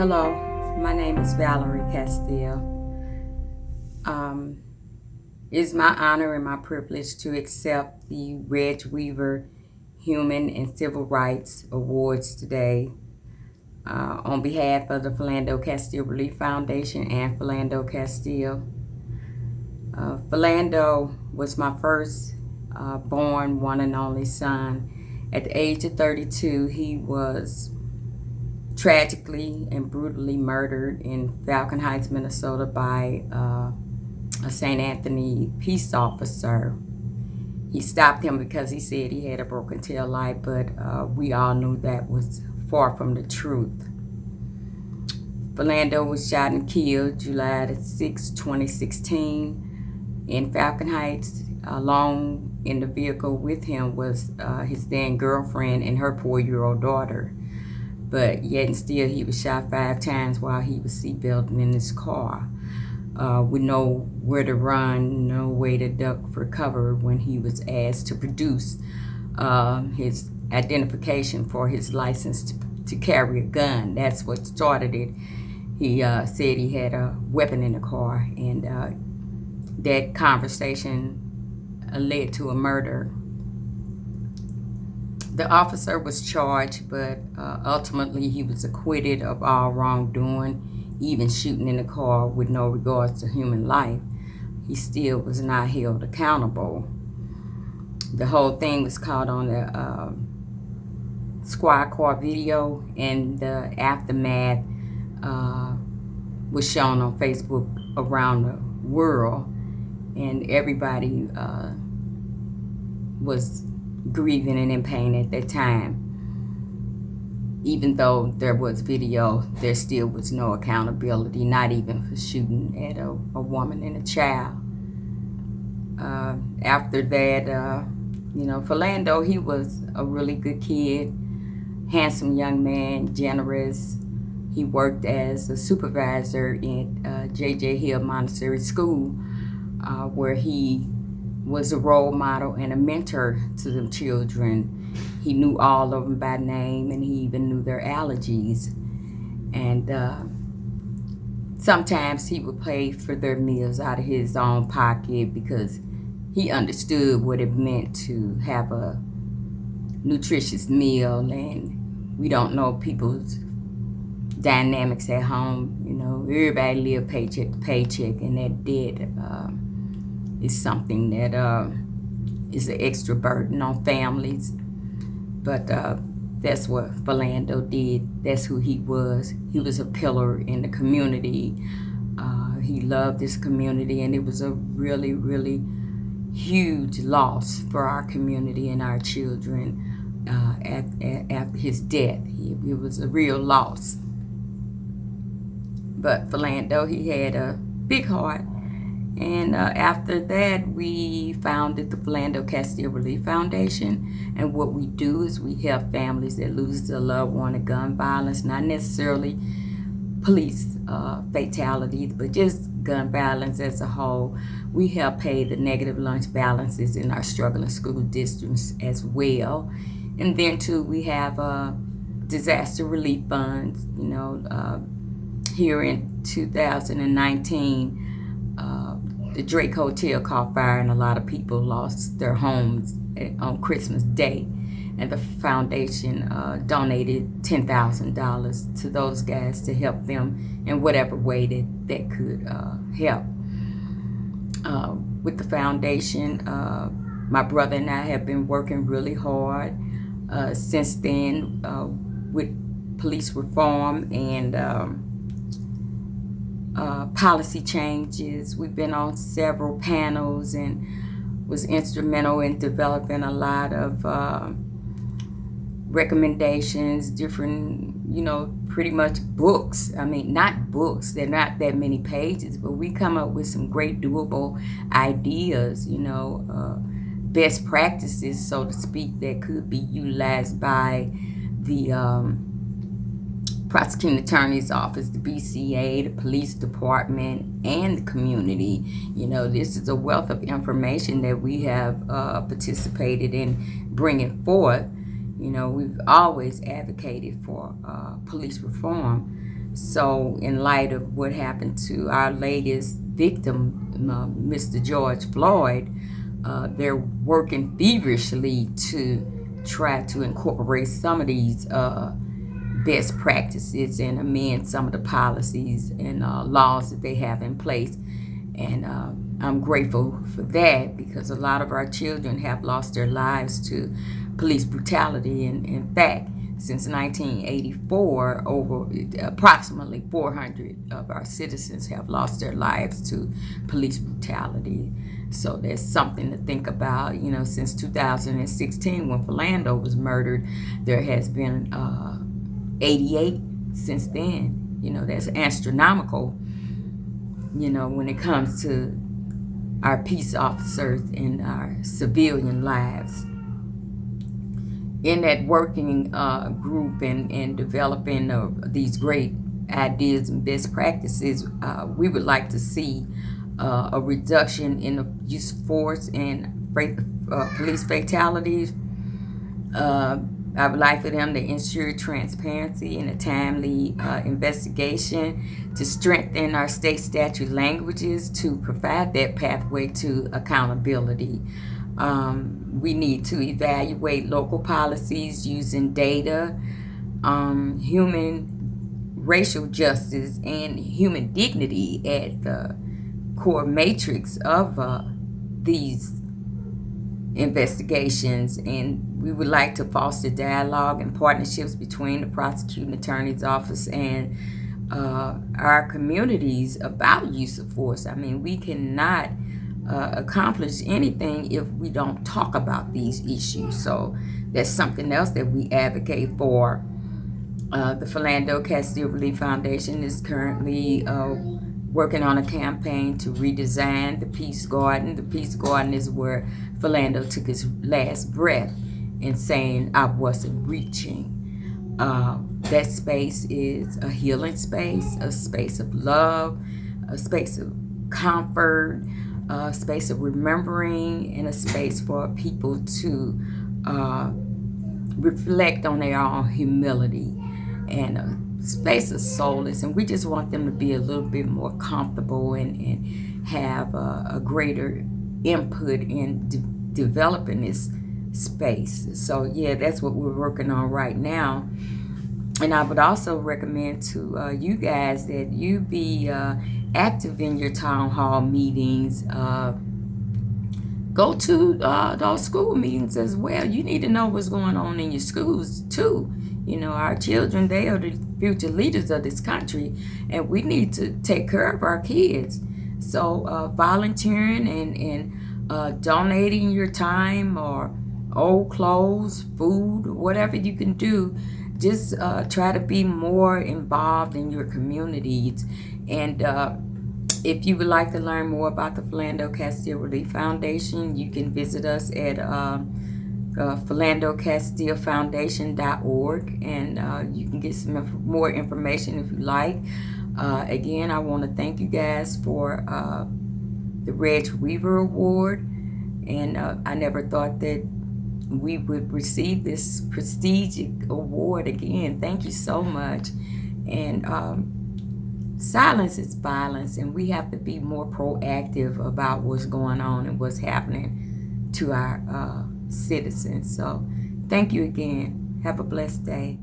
Hello, my name is Valerie Castile. It's my honor and my privilege to accept the Reg Weaver Human and Civil Rights Awards today on behalf of the Philando Castile Relief Foundation and Philando Castile. Philando was my first born one and only son. At the age of 32, he was tragically and brutally murdered in Falcon Heights, Minnesota by a St. Anthony peace officer. He stopped him because he said he had a broken tail light, but we all knew that was far from the truth. Philando was shot and killed July 6, 2016 in Falcon Heights. Along in the vehicle with him was his then girlfriend and her 4-year-old daughter. But yet and still he was shot 5 times while he was seatbelting in his car. With nowhere to run, no way to duck for cover when he was asked to produce his identification for his license to carry a gun. That's what started it. He said he had a weapon in the car, and that conversation led to a murder. The officer was charged, but ultimately he was acquitted of all wrongdoing, even shooting in the car with no regards to human life. He still was not held accountable. The whole thing was caught on the squad car video, and the aftermath was shown on Facebook around the world, and everybody was grieving and in pain at that time. Even though there was video, there still was no accountability, not even for shooting at a woman and a child. After that, Philando, he was a really good kid, handsome young man, generous. He worked as a supervisor in J.J. Hill Montessori School, where he was a role model and a mentor to them children. He knew all of them by name, and he even knew their allergies. And sometimes he would pay for their meals out of his own pocket because he understood what it meant to have a nutritious meal. And we don't know people's dynamics at home. Everybody live paycheck to paycheck, and that debt is something that is an extra burden on families. But that's what Philando did. That's who he was. He was a pillar in the community. He loved this community, and it was a really, really huge loss for our community and our children after his death. It was a real loss. But Philando, he had a big heart. And after that, we founded the Philando Castile Relief Foundation. And what we do is we help families that lose their loved one to gun violence, not necessarily police fatalities, but just gun violence as a whole. We help pay the negative lunch balances in our struggling school districts as well. And then too, we have disaster relief funds. Here in 2019, the Drake Hotel caught fire, and a lot of people lost their homes on Christmas Day. And the foundation donated $10,000 to those guys to help them in whatever way that could help. With the foundation, my brother and I have been working really hard since then with police reform and policy changes. We've been on several panels and was instrumental in developing a lot of recommendations, different, pretty much books. I mean, not books, they're not that many pages, but we come up with some great doable ideas, best practices, so to speak, that could be utilized by the prosecuting attorney's office, the BCA, the police department, and the community. This is a wealth of information that we have participated in bringing forth. We've always advocated for police reform. So in light of what happened to our latest victim, Mr. George Floyd, they're working feverishly to try to incorporate some of these best practices and amend some of the policies and laws that they have in place. And I'm grateful for that, because a lot of our children have lost their lives to police brutality. And in fact, since 1984, over approximately 400 of our citizens have lost their lives to police brutality. So there's something to think about. Since 2016, when Philando was murdered, there has been 88 since then. That's astronomical, when it comes to our peace officers and our civilian lives. In that working group and developing these great ideas and best practices, we would like to see a reduction in the use of force and police fatalities. I would like for them to ensure transparency and a timely investigation, to strengthen our state statute languages to provide that pathway to accountability. We need to evaluate local policies using data, human racial justice, and human dignity at the core matrix of these investigations. And we would like to foster dialogue and partnerships between the prosecuting attorney's office and our communities about use of force. I mean, we cannot accomplish anything if we don't talk about these issues. So that's something else that we advocate for. The Philando Castile Relief Foundation is currently working on a campaign to redesign the Peace Garden. The Peace Garden is where Philando took his last breath in saying, "I wasn't reaching." That space is a healing space, a space of love, a space of comfort, a space of remembering, and a space for people to reflect on their own humility, and a space of solace. And we just want them to be a little bit more comfortable and have a greater input in developing this space. So yeah, that's what we're working on right now. And I would also recommend to you guys that you be active in your town hall meetings. Go to those school meetings as well. You need to know what's going on in your schools too. Our children, they are the future leaders of this country, and we need to take care of our kids. So volunteering and donating your time or old clothes, food, whatever you can do, just try to be more involved in your communities. And if you would like to learn more about the Philando Castile Relief Foundation, you can visit us at PhilandoCastileFoundation.org, and you can get some more information if you like. Again, I want to thank you guys for the Reg Weaver Award, and I never thought that we would receive this prestigious award again. Thank you so much. And silence is violence, and we have to be more proactive about what's going on and what's happening to our citizens. So thank you again. Have a blessed day.